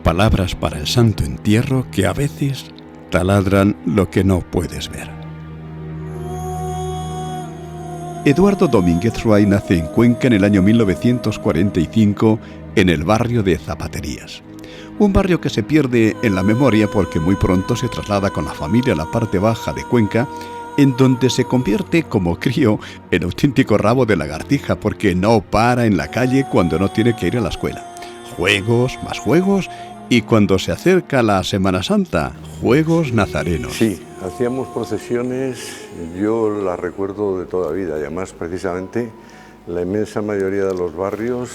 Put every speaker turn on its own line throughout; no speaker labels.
Palabras para el santo entierro que a veces taladran lo que no puedes ver. Eduardo Domínguez Ruay nace en Cuenca en el año 1945 en el barrio de Zapaterías. Un barrio que se pierde en la memoria porque muy pronto se traslada con la familia a la parte baja de Cuenca, en donde se convierte como crío en auténtico rabo de lagartija porque no para en la calle cuando no tiene que ir a la escuela. Juegos, más juegos, y cuando se acerca la Semana Santa, juegos nazarenos.
Sí, hacíamos procesiones, yo las recuerdo de toda vida, y además precisamente la inmensa mayoría de los barrios,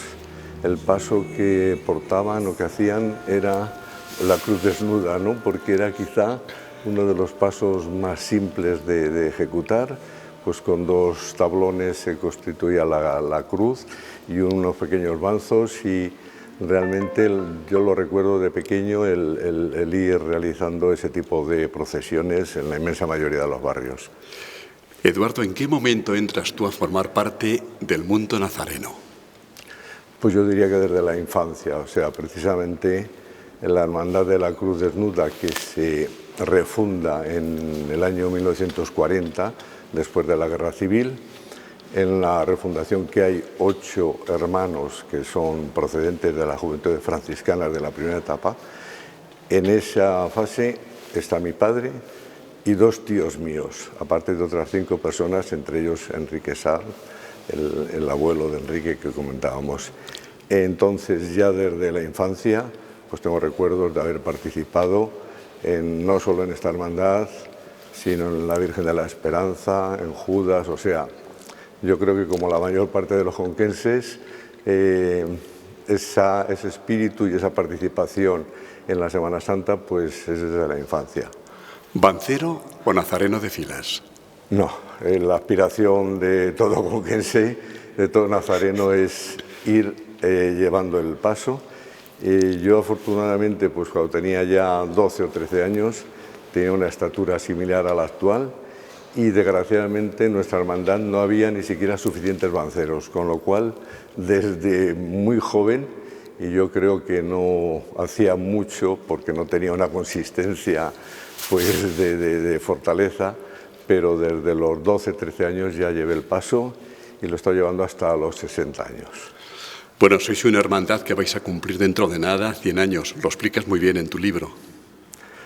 el paso que portaban o que hacían era la cruz desnuda, ¿no? Porque era quizá uno de los pasos más simples de ejecutar, pues con dos tablones se constituía la cruz y unos pequeños banzos, y realmente yo lo recuerdo de pequeño el ir realizando ese tipo de procesiones en la inmensa mayoría de los barrios.
Eduardo, ¿en qué momento entras tú a formar parte del mundo nazareno?
Pues yo diría que desde la infancia, o sea, precisamente en la Hermandad de la Cruz Desnuda, que se refunda en el año 1940, después de la Guerra Civil. En la refundación, que hay 8 hermanos que son procedentes de la Juventud Franciscana de la primera etapa. En esa fase está mi padre y 2 tíos míos, aparte de otras 5 personas, entre ellos Enrique Sar, el abuelo de Enrique que comentábamos. Entonces, ya desde la infancia, pues tengo recuerdos de haber participado no solo en esta hermandad, sino en la Virgen de la Esperanza, en Judas, o sea, yo creo que como la mayor parte de los conquenses, ese espíritu y esa participación en la Semana Santa pues es desde la infancia.
¿Bancero o nazareno de filas?
No, la aspiración de todo conquense, de todo nazareno, es ir llevando el paso. Yo afortunadamente, pues cuando tenía ya 12 o 13 años, tenía una estatura similar a la actual, y desgraciadamente en nuestra hermandad no había ni siquiera suficientes banceros, con lo cual desde muy joven, y yo creo que no hacía mucho porque no tenía una consistencia pues de fortaleza, pero desde los 12-13 años ya llevé el paso y lo estoy llevando hasta los 60 años.
Bueno, sois una hermandad que vais a cumplir dentro de nada 100 años, lo explicas muy bien en tu libro.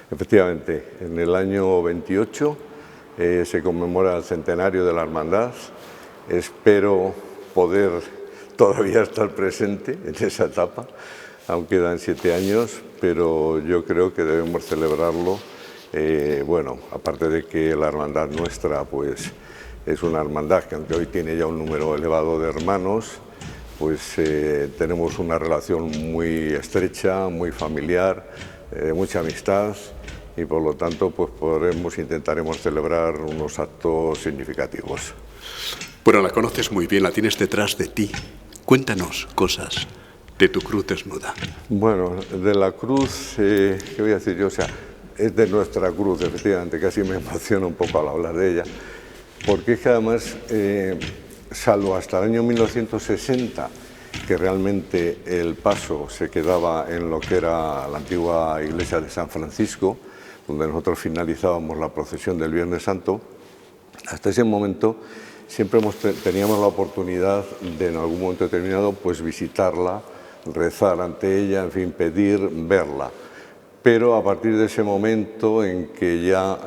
Efectivamente, en el año 28 se conmemora el centenario de la hermandad. Espero poder todavía estar presente en esa etapa, aún quedan 7 años, pero yo creo que debemos celebrarlo. Bueno, aparte de que la hermandad nuestra pues es una hermandad que, aunque hoy tiene ya un número elevado de hermanos, pues tenemos una relación muy estrecha, muy familiar, mucha amistad, y por lo tanto pues intentaremos celebrar unos actos significativos.
Bueno, la conoces muy bien, la tienes detrás de ti. Cuéntanos cosas de tu cruz desnuda.
Bueno, de la cruz, ¿qué voy a decir yo? O sea, es de nuestra cruz, efectivamente, casi me emociona un poco al hablar de ella, porque es que además, salvo hasta el año 1960, que realmente el paso se quedaba en lo que era la antigua iglesia de San Francisco, donde nosotros finalizábamos la procesión del Viernes Santo, hasta ese momento siempre teníamos la oportunidad de, en algún momento determinado, pues visitarla, rezar ante ella, en fin, pedir verla. Pero a partir de ese momento en que ya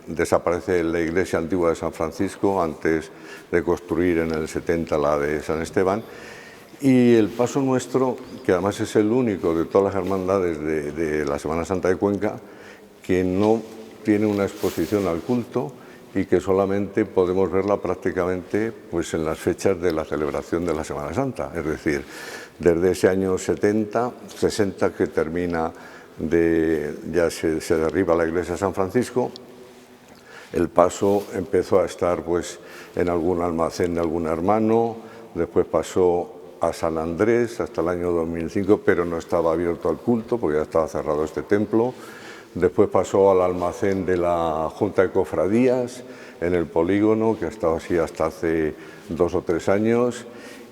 desaparece la iglesia antigua de San Francisco, antes de construir en el 70 la de San Esteban, y el paso nuestro, que además es el único de todas las hermandades de la Semana Santa de Cuenca, que no tiene una exposición al culto y que solamente podemos verla prácticamente pues en las fechas de la celebración de la Semana Santa, es decir, desde ese año 70, 60 que termina ya se derriba la iglesia de San Francisco. El paso empezó a estar pues en algún almacén de algún hermano, después pasó a San Andrés hasta el año 2005, pero no estaba abierto al culto porque ya estaba cerrado este templo. Después pasó al almacén de la Junta de Cofradías en el polígono, que ha estado así hasta hace 2 o 3 años,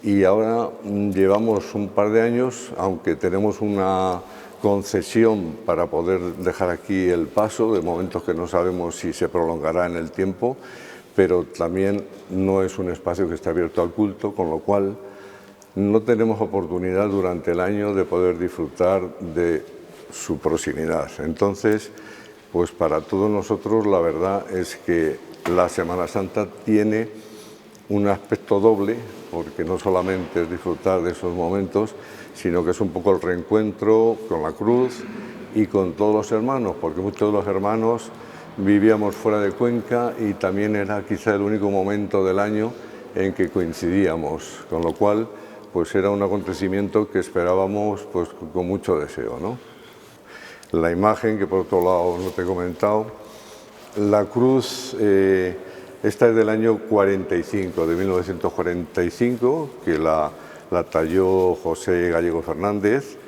y ahora llevamos un par de años, aunque tenemos una concesión para poder dejar aquí el paso, de momentos que no sabemos si se prolongará en el tiempo, pero también no es un espacio que esté abierto al culto, con lo cual no tenemos oportunidad durante el año de poder disfrutar de su proximidad. Entonces, pues para todos nosotros la verdad es que la Semana Santa tiene un aspecto doble, porque no solamente es disfrutar de esos momentos, sino que es un poco el reencuentro con la cruz y con todos los hermanos, porque muchos de los hermanos vivíamos fuera de Cuenca y también era quizá el único momento del año en que coincidíamos, con lo cual pues era un acontecimiento que esperábamos pues con mucho deseo, ¿no? La imagen, que por otro lado no te he comentado, la cruz, esta es del año 45, de 1945, que la talló José Gallego Fernández.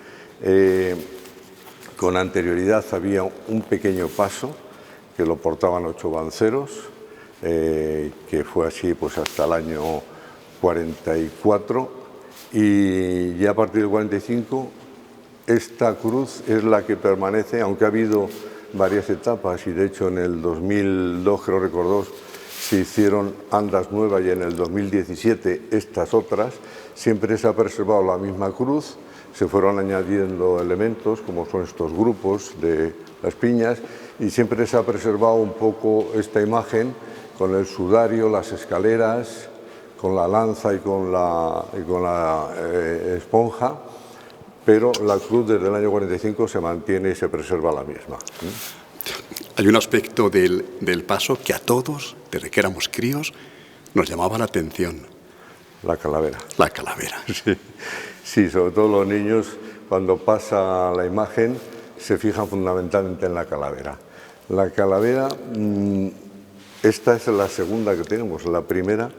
Con anterioridad había un pequeño paso que lo portaban 8 banceros, que fue así pues hasta el año 44, y ya a partir del 45 esta cruz es la que permanece, aunque ha habido varias etapas, y de hecho en el 2002, creo recordar, se hicieron andas nuevas, y en el 2017 estas otras. Siempre se ha preservado la misma cruz, se fueron añadiendo elementos como son estos grupos de las piñas, y siempre se ha preservado un poco esta imagen con el sudario, las escaleras, con la lanza y con la esponja, pero la cruz desde el año 45 se mantiene y se preserva la misma.
Hay un aspecto del paso que a todos, desde que éramos críos, nos llamaba la atención.
La calavera.
La calavera.
Sí, sobre todo los niños, cuando pasa la imagen, se fijan fundamentalmente en la calavera. La calavera, esta es la segunda que tenemos. La primera,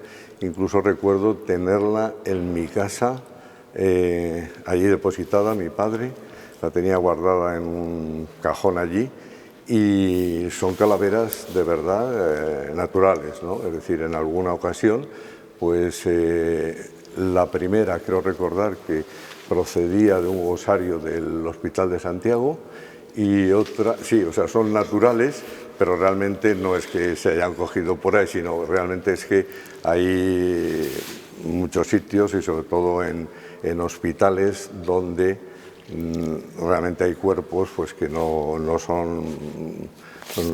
incluso recuerdo tenerla en mi casa, allí depositada, mi padre, la tenía guardada en un cajón allí, y son calaveras de verdad naturales, ¿no? Es decir, en alguna ocasión, pues la primera, creo recordar que procedía de un osario del Hospital de Santiago, y otra, sí, o sea, son naturales, pero realmente no es que se hayan cogido por ahí, sino realmente es que hay muchos sitios, y sobre todo en hospitales, donde realmente hay cuerpos pues que no son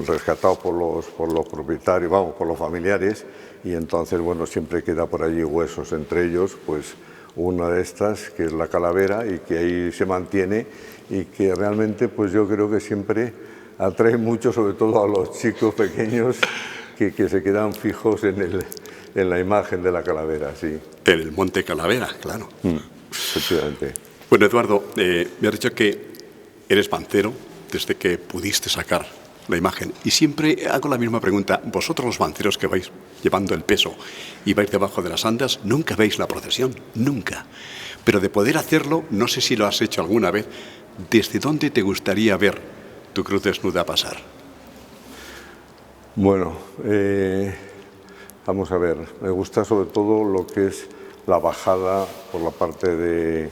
rescatados por los propietarios, vamos, por los familiares, y entonces, bueno, siempre queda por allí huesos, entre ellos, pues una de estas, que es la calavera, y que ahí se mantiene, y que realmente, pues yo creo que siempre atrae mucho, sobre todo a los chicos pequeños, que se quedan fijos en la imagen de la calavera, sí.
En el Monte Calavera, claro.
Efectivamente.
Bueno, Eduardo, me has dicho que eres bancero desde que pudiste sacar la imagen. Y siempre hago la misma pregunta. Vosotros, los banceros que vais llevando el peso y vais debajo de las andas, nunca veis la procesión, nunca. Pero de poder hacerlo, no sé si lo has hecho alguna vez, ¿desde dónde te gustaría ver tu cruz desnuda pasar?
Bueno, vamos a ver, me gusta sobre todo lo que es la bajada por la parte de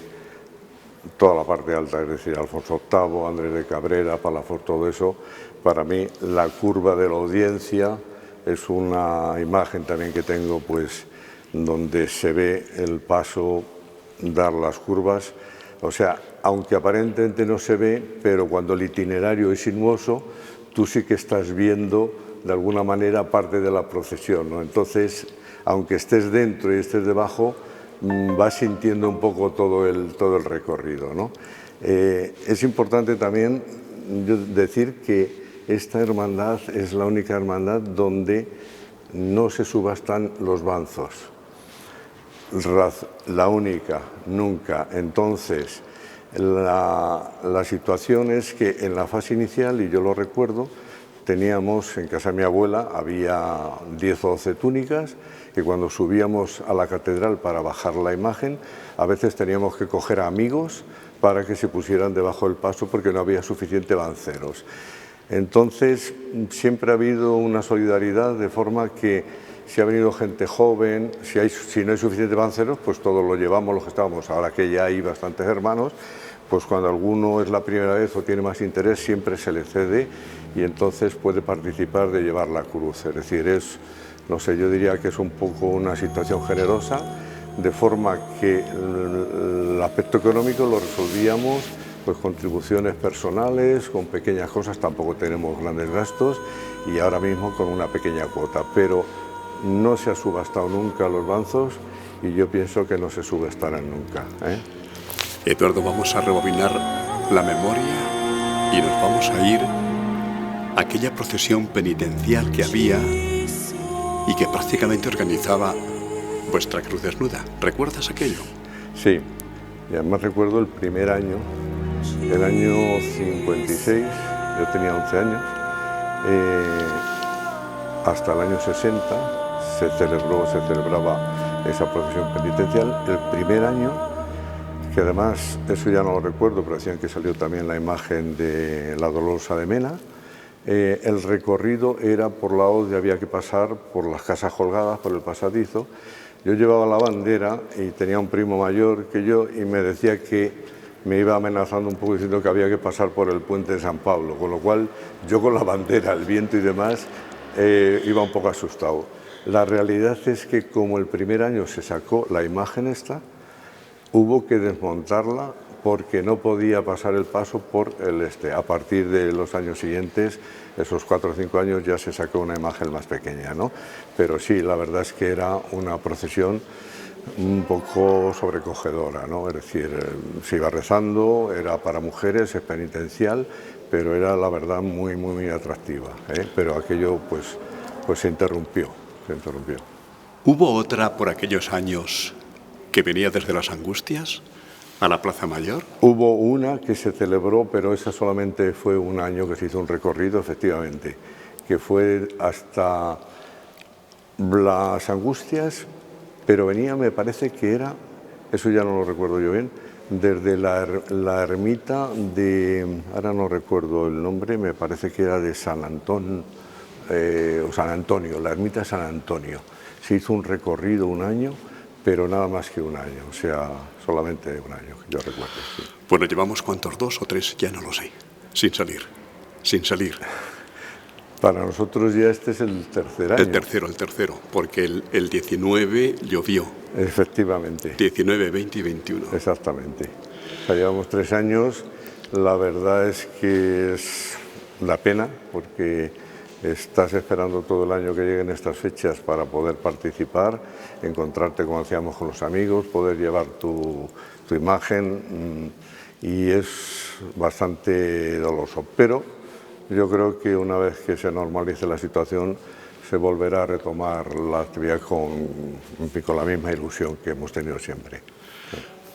toda la parte alta, es decir, Alfonso VIII, Andrés de Cabrera, Palafox, todo eso. Para mí la curva de la audiencia es una imagen también que tengo, pues, donde se ve el paso dar las curvas. O sea, aunque aparentemente no se ve, pero cuando el itinerario es sinuoso, tú sí que estás viendo de alguna manera parte de la procesión, ¿no? Entonces, aunque estés dentro y estés debajo, vas sintiendo un poco todo el recorrido, ¿no? Es importante también decir que esta hermandad es la única hermandad donde no se subastan los banzos. La única, nunca. Entonces, la situación es que en la fase inicial, y yo lo recuerdo, teníamos en casa de mi abuela, había 10 o 12 túnicas, que cuando subíamos a la catedral para bajar la imagen, a veces teníamos que coger a amigos para que se pusieran debajo del paso porque no había suficiente banceros. Entonces, siempre ha habido una solidaridad, de forma que si ha venido gente joven, si no hay suficientes banceros, pues todos lo llevamos los que estábamos. Ahora que ya hay bastantes hermanos, pues cuando alguno es la primera vez o tiene más interés, siempre se le cede y entonces puede participar de llevar la cruz. Es decir, no sé, yo diría que es un poco una situación generosa, de forma que el aspecto económico lo resolvíamos, pues contribuciones personales, con pequeñas cosas, tampoco tenemos grandes gastos, y ahora mismo con una pequeña cuota, pero no se ha subastado nunca los banzos y yo pienso que no se subestarán nunca, ¿eh?
Eduardo, vamos a rebobinar la memoria y nos vamos a ir a aquella procesión penitencial que había y que prácticamente organizaba vuestra cruz desnuda. ¿Recuerdas aquello?
Sí, y además recuerdo el primer año, el año 56, yo tenía 11 años, hasta el año 60 se celebraba esa procesión penitencial. El primer año, que además, eso ya no lo recuerdo, pero decían que salió también la imagen de la Dolorosa de Mena, el recorrido era por la Hoz, había que pasar por las casas colgadas, por el pasadizo. Yo llevaba la bandera y tenía un primo mayor que yo y me decía que me iba amenazando un poco diciendo que había que pasar por el puente de San Pablo, con lo cual yo con la bandera, el viento y demás, iba un poco asustado. La realidad es que como el primer año se sacó la imagen esta, hubo que desmontarla porque no podía pasar el paso por el este. A partir de los años siguientes, esos 4 o 5 años, ya se sacó una imagen más pequeña, ¿no? Pero sí, la verdad es que era una procesión un poco sobrecogedora, ¿no? Es decir, se iba rezando, era para mujeres, es penitencial, pero era la verdad muy, muy, muy atractiva, ¿eh? Pero aquello pues se interrumpió.
¿Hubo otra por aquellos años que venía desde las Angustias a la Plaza Mayor?
Hubo una que se celebró, pero esa solamente fue un año que se hizo un recorrido, efectivamente, que fue hasta las Angustias, pero venía, me parece que era, eso ya no lo recuerdo yo bien, desde la ermita de, ahora no recuerdo el nombre, me parece que era de San Antón, o San Antonio, la ermita de San Antonio. Se hizo un recorrido un año, pero nada más que un año, o sea, solamente un año, que yo recuerdo. Sí.
Bueno, llevamos cuántos, 2 o 3, ya no lo sé, sin salir.
Para nosotros ya este es el tercer año.
El tercero, porque el 19 llovió.
Efectivamente.
19, 20 y 21.
Exactamente. O sea, llevamos 3 años, la verdad es que es la pena, porque estás esperando todo el año que lleguen estas fechas para poder participar, encontrarte, como decíamos, con los amigos, poder llevar tu imagen, y es bastante doloroso. Pero yo creo que una vez que se normalice la situación, se volverá a retomar la actividad con la misma ilusión que hemos tenido siempre.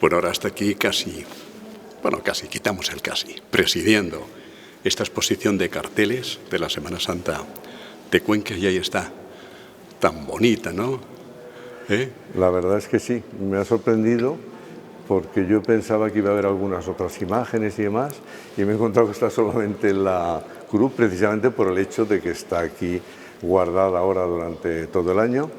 Bueno, ahora hasta aquí casi, quitamos el casi, presidiendo esta exposición de carteles de la Semana Santa de Cuenca, y ahí está, tan bonita, ¿no?
La verdad es que sí, me ha sorprendido, porque yo pensaba que iba a haber algunas otras imágenes y demás, y me he encontrado que está solamente la cruz, precisamente por el hecho de que está aquí guardada ahora durante todo el año,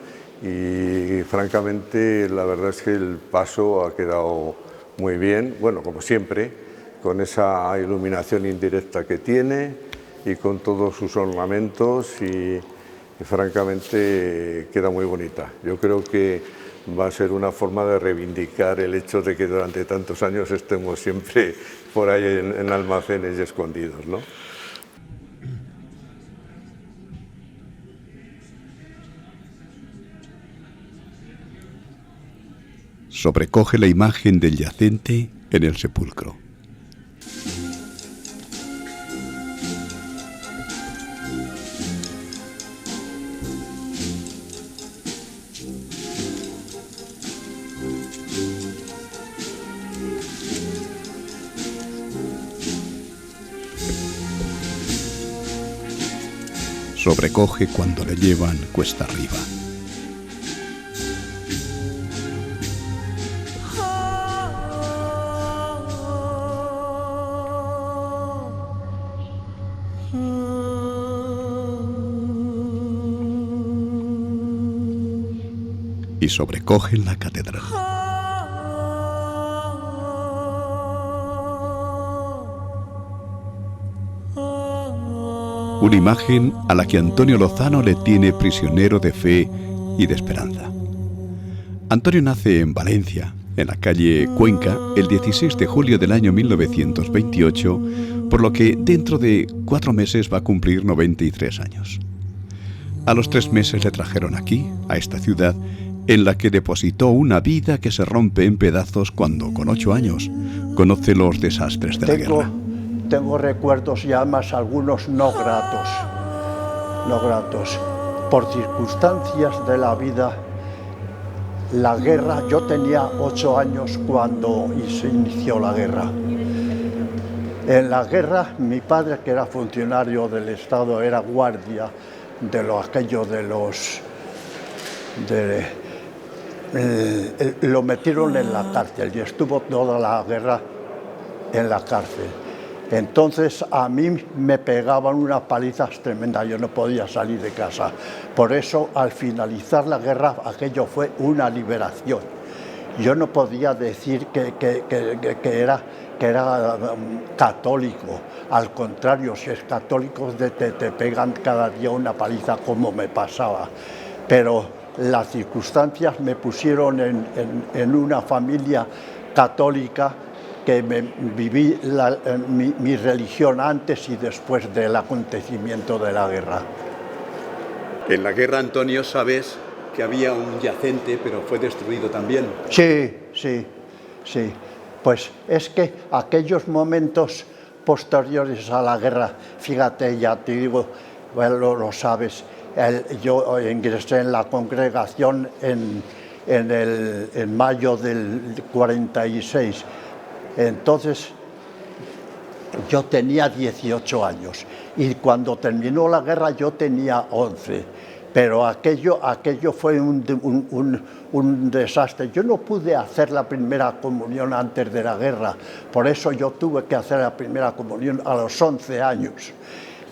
y francamente la verdad es que el paso ha quedado muy bien, bueno, como siempre, con esa iluminación indirecta que tiene y con todos sus ornamentos, y francamente queda muy bonita. Yo creo que va a ser una forma de reivindicar el hecho de que durante tantos años estemos siempre por ahí en almacenes y escondidos, ¿no?
Sobrecoge la imagen del yacente en el sepulcro. sobrecoge cuando le llevan cuesta arriba. Y sobrecoge en la catedral. Una imagen a la que Antonio Lozano le tiene prisionero de fe y de esperanza. Antonio nace en Valencia, en la calle Cuenca, el 16 de julio del año 1928, por lo que dentro de 4 meses va a cumplir 93 años. A los 3 meses le trajeron aquí, a esta ciudad, en la que depositó una vida que se rompe en pedazos cuando, con 8 años, conoce los desastres de la guerra.
Tengo recuerdos y además algunos no gratos. Por circunstancias de la vida, la guerra, yo tenía 8 años cuando se inició la guerra. En la guerra, mi padre, que era funcionario del Estado, era guardia lo metieron en la cárcel y estuvo toda la guerra en la cárcel. Entonces a mí me pegaban unas palizas tremendas, yo no podía salir de casa. Por eso al finalizar la guerra aquello fue una liberación. Yo no podía decir que era católico, al contrario, si es católico te pegan cada día una paliza como me pasaba. Pero las circunstancias me pusieron en una familia católica que viví mi religión antes y después del acontecimiento de la guerra.
En la guerra, Antonio, sabes que había un yacente, pero fue destruido también.
Sí. Pues es que aquellos momentos posteriores a la guerra, fíjate, ya te digo, bueno, lo sabes, yo ingresé en la congregación en mayo del 46. Entonces, yo tenía 18 años y cuando terminó la guerra yo tenía 11, pero aquello fue un desastre. Yo no pude hacer la primera comunión antes de la guerra, por eso yo tuve que hacer la primera comunión a los 11 años.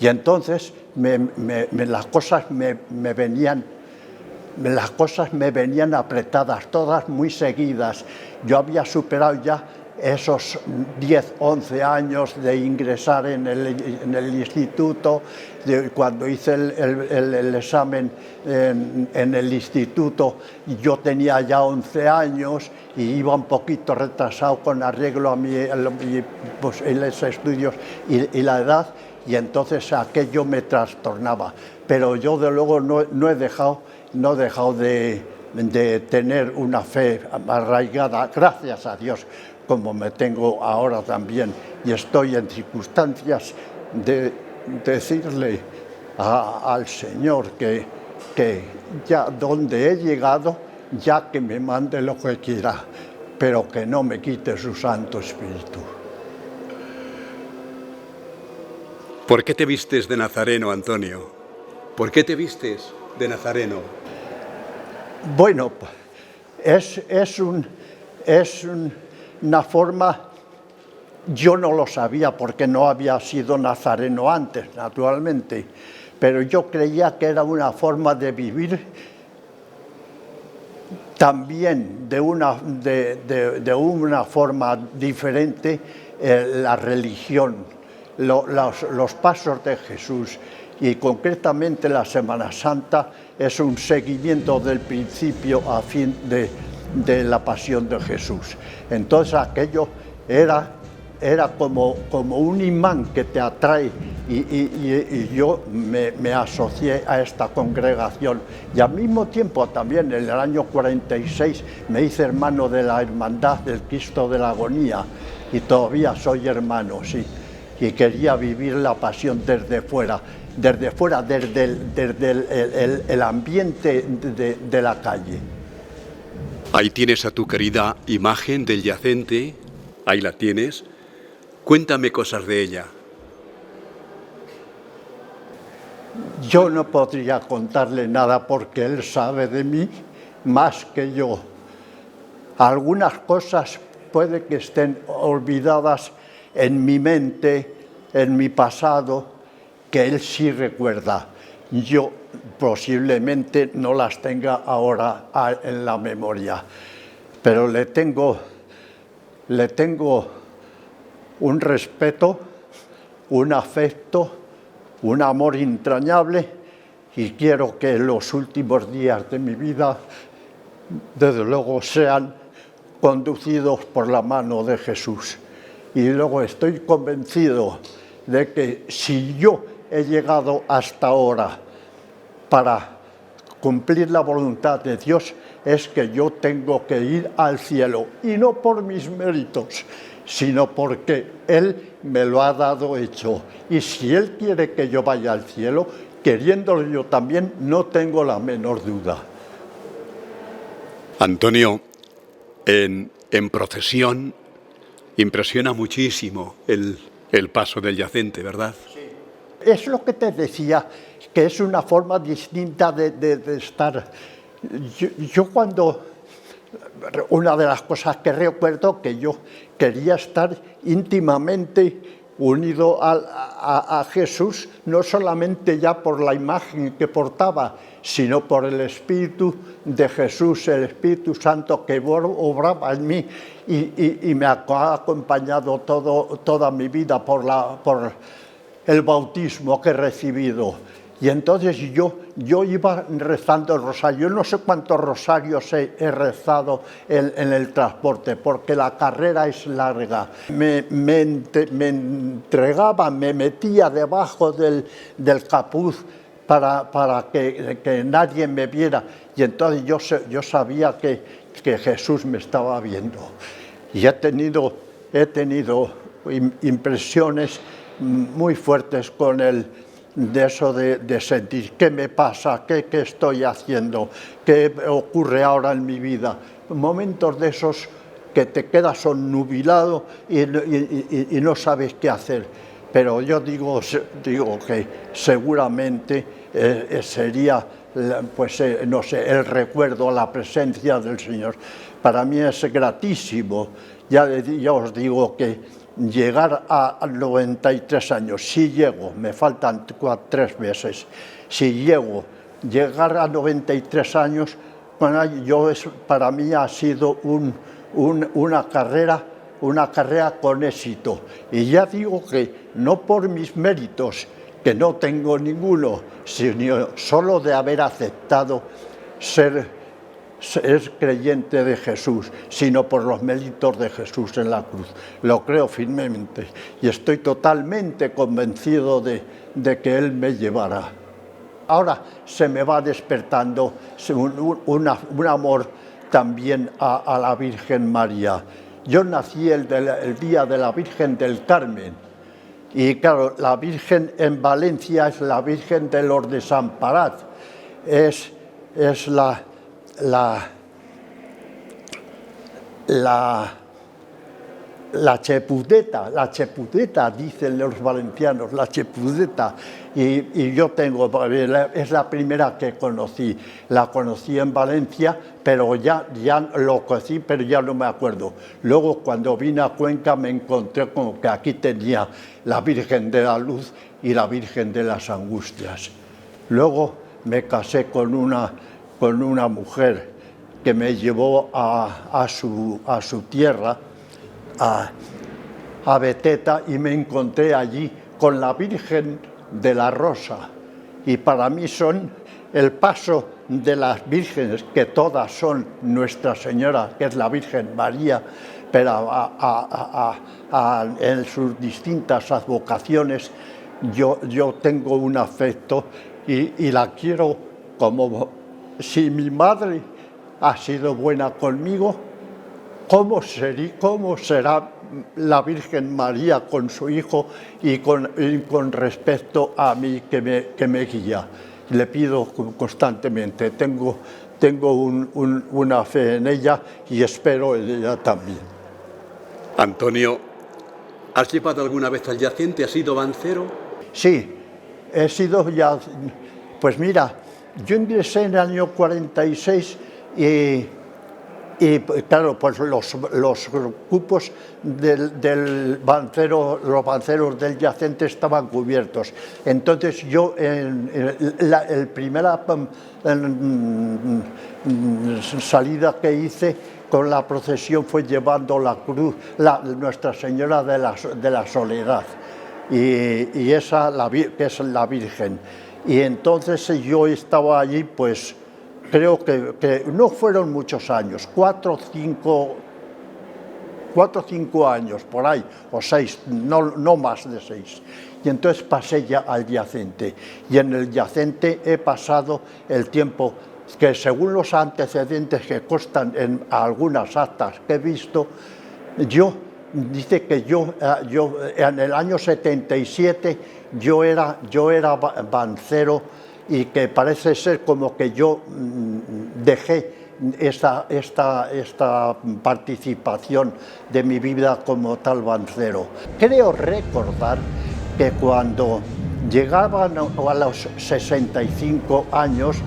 Y entonces las cosas me venían apretadas, todas muy seguidas. Yo había superado ya esos 10, 11 años de ingresar en el instituto, cuando hice el examen en el instituto, yo tenía ya 11 años y iba un poquito retrasado con arreglo a los estudios y la edad, y entonces aquello me trastornaba. Pero yo de luego no he dejado de tener una fe arraigada, gracias a Dios, como me tengo ahora también, y estoy en circunstancias de decirle al Señor que ya donde he llegado, ya que me mande lo que quiera, pero que no me quite su Santo Espíritu.
¿Por qué te vistes de nazareno, Antonio? ¿Por qué te vistes de nazareno?
Bueno, es una forma, yo no lo sabía porque no había sido nazareno antes, naturalmente, pero yo creía que era una forma de vivir también de una forma diferente la religión, los pasos de Jesús, y concretamente la Semana Santa es un seguimiento del principio a fin de la pasión de Jesús. Entonces aquello era como un imán que te atrae, y yo me asocié a esta congregación, y al mismo tiempo también en el año 46 me hice hermano de la Hermandad del Cristo de la Agonía, y todavía soy hermano, sí, y quería vivir la pasión desde el ambiente de la calle.
Ahí tienes a tu querida imagen del yacente, ahí la tienes. Cuéntame cosas de ella.
Yo no podría contarle nada porque él sabe de mí más que yo. Algunas cosas puede que estén olvidadas en mi mente, en mi pasado, que él sí recuerda. Yo posiblemente no las tenga ahora en la memoria, pero le tengo un respeto, un afecto, un amor entrañable, y quiero que los últimos días de mi vida, desde luego, sean conducidos por la mano de Jesús. Y luego estoy convencido de que si yo he llegado hasta ahora para cumplir la voluntad de Dios, es que yo tengo que ir al cielo, y no por mis méritos, sino porque Él me lo ha dado hecho. Y si Él quiere que yo vaya al cielo, queriéndolo yo también, no tengo la menor duda.
Antonio, en procesión impresiona muchísimo el paso del yacente, ¿verdad?
Sí. Es lo que te decía, que es una forma distinta de estar. Yo cuando, una de las cosas que recuerdo, que yo quería estar íntimamente unido a Jesús, no solamente ya por la imagen que portaba, sino por el Espíritu de Jesús, el Espíritu Santo que obraba en mí y me ha acompañado toda mi vida por el bautismo que he recibido. Y entonces yo iba rezando el rosario. Yo no sé cuántos rosarios he rezado en el transporte, porque la carrera es larga. Me entregaba, me metía debajo del capuz para que nadie me viera. Y entonces yo sabía que Jesús me estaba viendo. Y he tenido impresiones muy fuertes con él, de eso de sentir qué me pasa, qué estoy haciendo, qué ocurre ahora en mi vida. Momentos de esos que te quedas onnubilado y no sabes qué hacer. Pero yo digo que seguramente sería, no sé, el recuerdo, la presencia del Señor. Para mí es gratísimo. Ya os digo que llegar a 93 años, si llego, me faltan 3 meses, si llegar a 93 años, para mí ha sido una carrera con éxito. Y ya digo que no por mis méritos, que no tengo ninguno, sino solo de haber aceptado ser creyente de Jesús, sino por los méritos de Jesús en la cruz. Lo creo firmemente y estoy totalmente convencido de que Él me llevará. Ahora se me va despertando un amor también a la Virgen María. Yo nací el día de la Virgen del Carmen, y claro, la Virgen en Valencia es la Virgen de los Desamparados, es la chepudeta, dicen los valencianos, la chepudeta, y yo es la primera que conocí. La conocí en Valencia, pero ya lo conocí, pero ya no me acuerdo. Luego, cuando vine a Cuenca, me encontré con que aquí tenía la Virgen de la Luz y la Virgen de las Angustias. Luego me casé con una mujer que me llevó a su tierra, a Beteta, y me encontré allí con la Virgen de la Rosa. Y para mí son el paso de las vírgenes, que todas son Nuestra Señora, que es la Virgen María, pero en sus distintas advocaciones yo tengo un afecto y la quiero como si mi madre ha sido buena conmigo. ¿Cómo será la Virgen María con su Hijo y con respecto a mí que me guía? Le pido constantemente, tengo una fe en ella y espero en ella también.
Antonio, ¿has llevado alguna vez al yacente? ¿Has sido bancero?
Sí, he sido ya Pues mira, yo ingresé en el año 46 y claro, pues los cupos del bancero, los banceros del yacente estaban cubiertos. Entonces yo, el primera salida que hice con la procesión fue llevando la cruz, Nuestra Señora de la Soledad, y esa que es la Virgen. Y entonces yo estaba allí, pues creo que no fueron muchos años, 4 o 5 años por ahí, o 6, no más de 6. Y entonces pasé ya al yacente, y en el yacente he pasado el tiempo que, según los antecedentes que constan en algunas actas que he visto, dice que yo en el año 77 yo era bancero, y que parece ser como que yo dejé esta participación de mi vida como tal bancero. Creo recordar que cuando llegaban a los 65 años,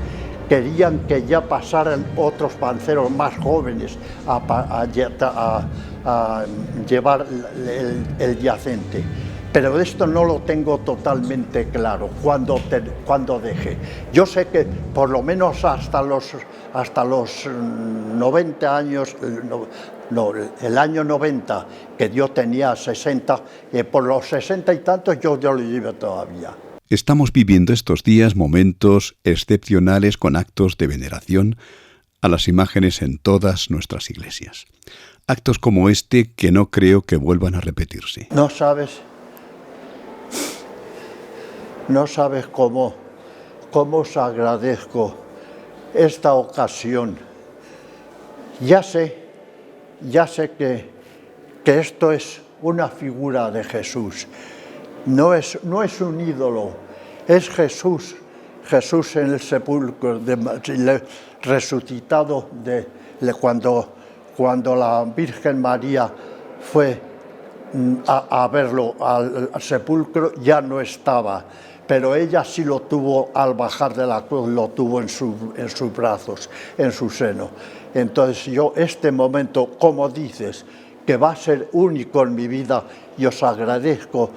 querían que ya pasaran otros banceros más jóvenes a llevar el yacente. Pero esto no lo tengo totalmente claro, cuando dejé. Yo sé que por lo menos hasta los 90 años, el año 90, que yo tenía 60, por los 60 y tantos yo lo llevo todavía.
Estamos viviendo estos días momentos excepcionales con actos de veneración a las imágenes en todas nuestras iglesias. Actos como este que no creo que vuelvan a repetirse.
No sabes cómo os agradezco esta ocasión. Ya sé que esto es una figura de Jesús. No es un ídolo, es Jesús en el sepulcro, resucitado cuando la Virgen María fue a verlo al sepulcro, ya no estaba, pero ella sí lo tuvo al bajar de la cruz, lo tuvo en sus brazos, en su seno. Entonces yo este momento, como dices, que va a ser único en mi vida, y os agradezco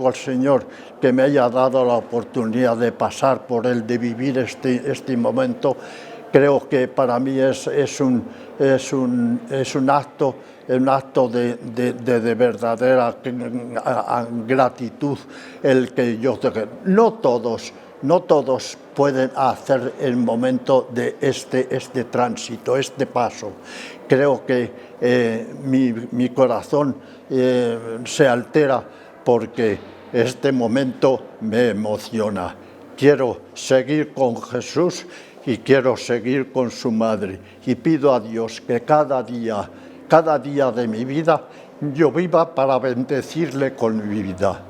al Señor que me haya dado la oportunidad de pasar por él, de vivir este momento. Creo que para mí es un acto de verdadera gratitud, el que yo tengo. No todos pueden hacer el momento de este tránsito, este paso. Creo que mi corazón se altera porque este momento me emociona. Quiero seguir con Jesús y quiero seguir con su madre, y pido a Dios que cada día de mi vida yo viva para bendecirle con mi vida.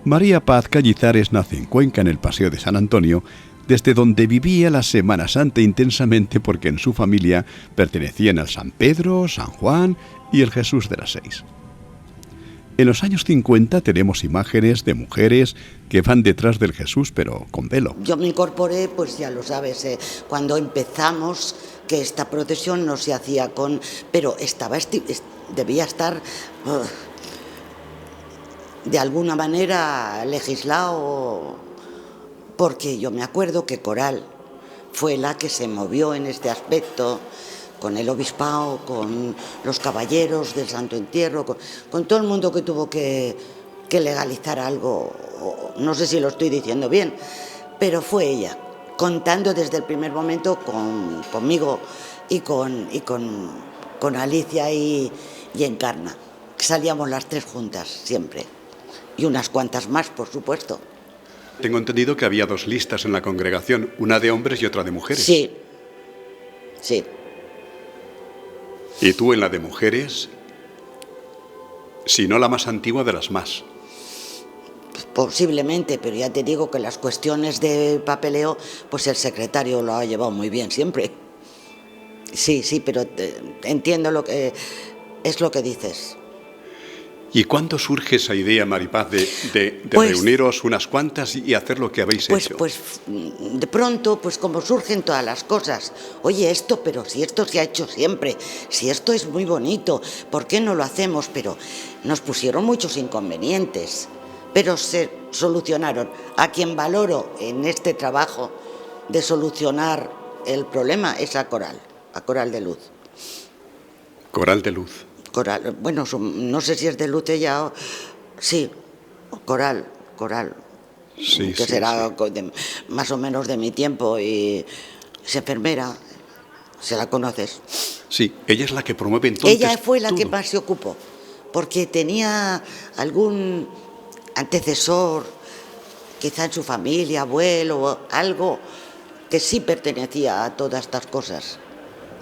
María Paz Cañizares nace en Cuenca, en el Paseo de San Antonio, desde donde vivía la Semana Santa intensamente porque en su familia pertenecían al San Pedro, San Juan y el Jesús de las Seis. En los años 50 tenemos imágenes de mujeres que van detrás del Jesús, pero con velo.
Yo me incorporé, pues ya lo sabes, cuando empezamos, que esta procesión no se hacía con... pero debía estar de alguna manera legislado, porque yo me acuerdo que Coral fue la que se movió en este aspecto, con el obispado, con los caballeros del Santo Entierro, con todo el mundo que tuvo que legalizar algo. No sé si lo estoy diciendo bien, pero fue ella, contando desde el primer momento conmigo y con Alicia y Encarna. Salíamos las tres juntas siempre, y unas cuantas más, por supuesto.
Tengo entendido que había 2 listas en la congregación, una de hombres y otra de mujeres.
Sí, sí.
Y tú en la de mujeres, si no la más antigua, de las más.
Posiblemente, pero ya te digo que las cuestiones de papeleo, pues el secretario lo ha llevado muy bien siempre. Sí, pero entiendo lo que es lo que dices.
¿Y cuándo surge esa idea, Maripaz, de reuniros unas cuantas y hacer lo que habéis hecho?
Pues de pronto, pues como surgen todas las cosas. Oye, pero si esto se ha hecho siempre, si esto es muy bonito, ¿por qué no lo hacemos? Pero nos pusieron muchos inconvenientes, pero se solucionaron. A quien valoro en este trabajo de solucionar el problema es a Coral de Luz.
Coral de Luz.
Coral, bueno, no sé si es de Luz ella o... Sí, Coral.
Sí,
que será más o menos de mi tiempo, y es enfermera, ¿se la conoces?
Sí, ella es la que promueve entonces.
Ella fue la
todo.
que más se ocupó, porque tenía algún antecesor, quizá en su familia, abuelo o algo, que sí pertenecía a todas estas cosas.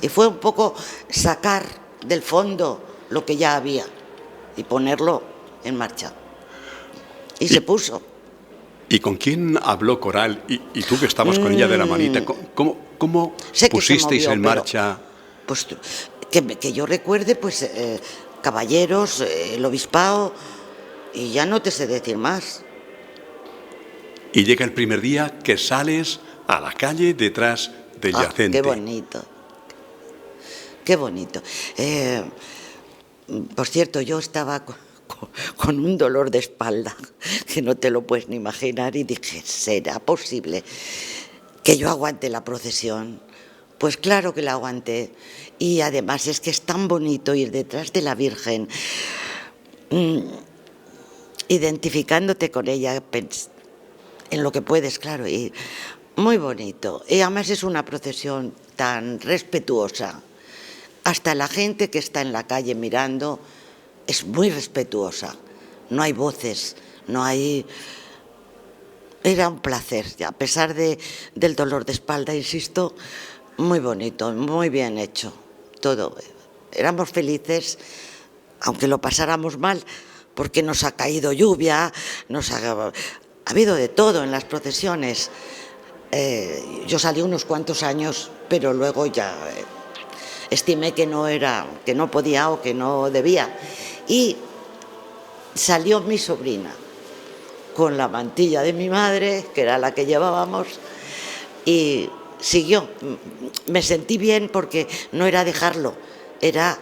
Y fue un poco sacar del fondo lo que ya había y ponerlo en marcha. Y se puso.
¿Y con quién habló Coral? Y tú que estabas con ella de la manita, ¿cómo pusisteis en marcha?
Pues que yo recuerde, pues caballeros, el obispado, y ya no te sé decir más.
Y llega el primer día que sales a la calle detrás del yacente.
Qué bonito. Qué bonito. Por cierto, yo estaba con un dolor de espalda que no te lo puedes ni imaginar, y dije, ¿será posible que yo aguante la procesión? Pues claro que la aguanté, y además es que es tan bonito ir detrás de la Virgen, identificándote con ella en lo que puedes, claro, y muy bonito. Y además es una procesión tan respetuosa. Hasta la gente que está en la calle mirando es muy respetuosa. No hay voces, no hay... Era un placer, a pesar del dolor de espalda, insisto, muy bonito, muy bien hecho, todo. Éramos felices, aunque lo pasáramos mal, porque nos ha caído lluvia, ha habido de todo en las procesiones. Yo salí unos cuantos años, pero luego ya... estimé que no podía o que no debía. Y salió mi sobrina con la mantilla de mi madre, que era la que llevábamos, y siguió. Me sentí bien porque no era dejarlo, era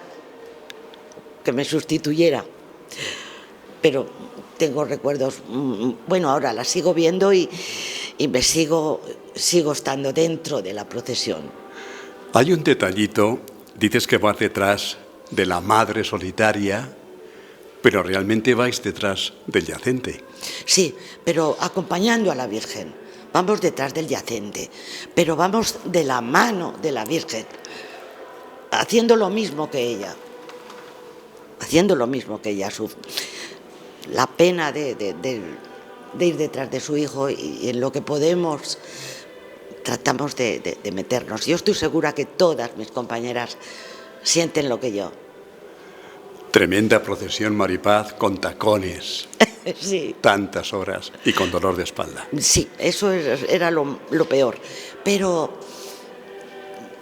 que me sustituyera. Pero tengo recuerdos, bueno, ahora la sigo viendo y me sigo estando dentro de la procesión.
Hay un detallito. Dices que vas detrás de la madre solitaria, pero realmente vais detrás del yacente.
Sí, pero acompañando a la Virgen. Vamos detrás del yacente, pero vamos de la mano de la Virgen, haciendo lo mismo que ella. La pena de ir detrás de su hijo, y en lo que podemos... tratamos de meternos. Yo estoy segura que todas mis compañeras sienten lo que yo.
Tremenda procesión, Maripaz, con tacones.
Sí.
Tantas horas y con dolor de espalda.
Sí, eso era lo peor. Pero,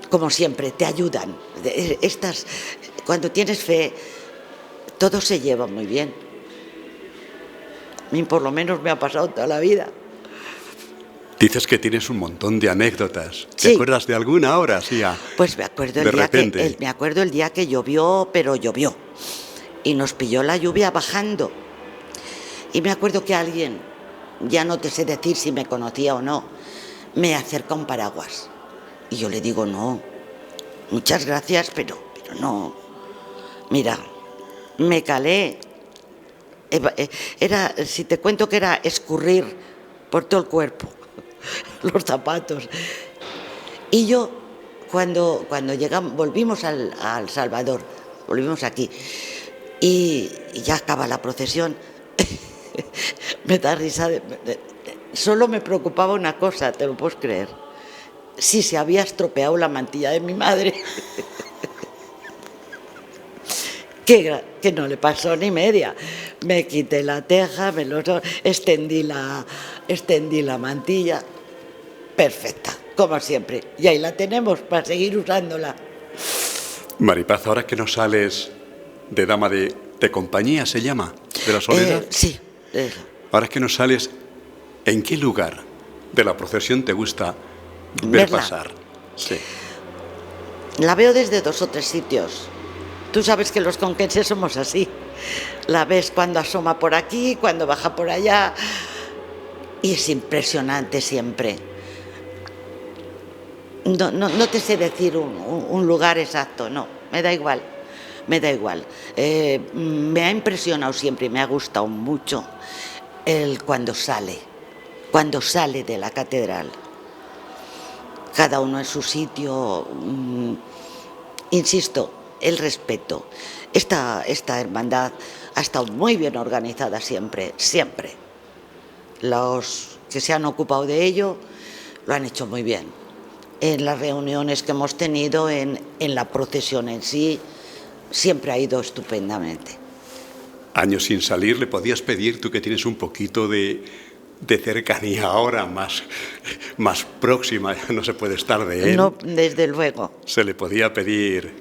como siempre, te ayudan. Cuando tienes fe, todo se lleva muy bien. A mí por lo menos me ha pasado toda la vida.
Dices que tienes un montón de anécdotas.
Sí.
¿Te acuerdas de alguna ahora? Sí,
Pues me acuerdo el día que llovió, pero llovió. Y nos pilló la lluvia bajando. Y me acuerdo que alguien, ya no te sé decir si me conocía o no, me acerca un paraguas. Y yo le digo, no, muchas gracias, pero no. Mira, me calé. Si te cuento que era escurrir por todo el cuerpo los zapatos. Y yo, cuando llegamos, volvimos al Salvador, volvimos aquí, y ya acaba la procesión, me da risa, solo me preocupaba una cosa, ¿te lo puedes creer? Si se había estropeado la mantilla de mi madre. Que no le pasó ni media. Me quité la teja, extendí la mantilla. Perfecta, como siempre. Y ahí la tenemos para seguir usándola.
Maripaz, ahora que no sales de dama de compañía, ¿se llama? ¿De la soledad?
Sí.
Ahora que no sales, ¿en qué lugar de la procesión te gusta ver pasar? Sí.
La veo desde 2 o 3 sitios. Tú sabes que los conquenses somos así. La ves cuando asoma por aquí, cuando baja por allá. Y es impresionante siempre. No te sé decir un lugar exacto, no, me da igual. Me ha impresionado siempre y me ha gustado mucho cuando sale de la catedral. Cada uno en su sitio. Insisto, el respeto. Esta hermandad ha estado muy bien organizada siempre. Los que se han ocupado de ello lo han hecho muy bien. En las reuniones que hemos tenido, en la procesión en sí, siempre ha ido estupendamente.
Años sin salir, ¿le podías pedir, tú que tienes un poquito de cercanía ahora, más próxima, ya no se puede estar de él?
No, desde luego.
Se le podía pedir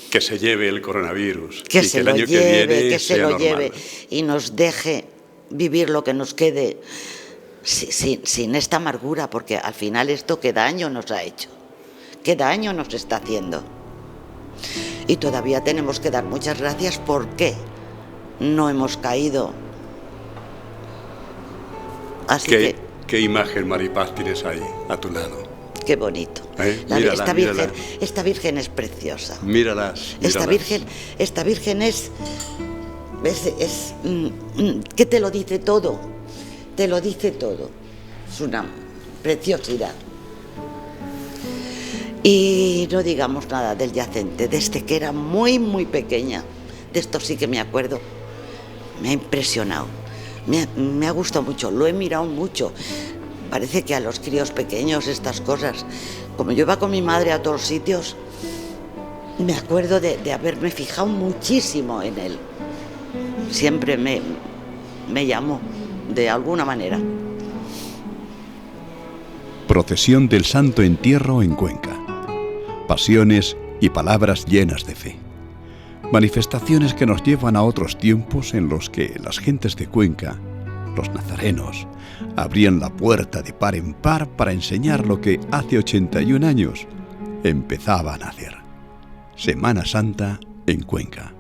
que se lleve el coronavirus.
Que se
el
lo
año
lleve,
que viene
que se
sea
lo
normal.
lleve y nos deje vivir lo que nos quede sin esta amargura, porque al final esto qué daño nos ha hecho, qué daño nos está haciendo. Y todavía tenemos que dar muchas gracias porque no hemos caído. Así
¿Qué imagen, Maripaz, tienes ahí, a tu lado?
Qué bonito. Esta virgen es preciosa.
Míralas.
Esta virgen es que te lo dice todo. Es una preciosidad. Y no digamos nada del yacente, desde que era muy, muy pequeña. De esto sí que me acuerdo. Me ha impresionado. Me ha gustado mucho, lo he mirado mucho. Parece que a los críos pequeños estas cosas, como yo iba con mi madre a todos sitios, me acuerdo de haberme fijado muchísimo en él. Siempre me llamó, de alguna manera.
Procesión del Santo Entierro en Cuenca. Pasiones y palabras llenas de fe. Manifestaciones que nos llevan a otros tiempos en los que las gentes de Cuenca, los nazarenos, abrían la puerta de par en par para enseñar lo que hace 81 años empezaba a nacer. Semana Santa en Cuenca.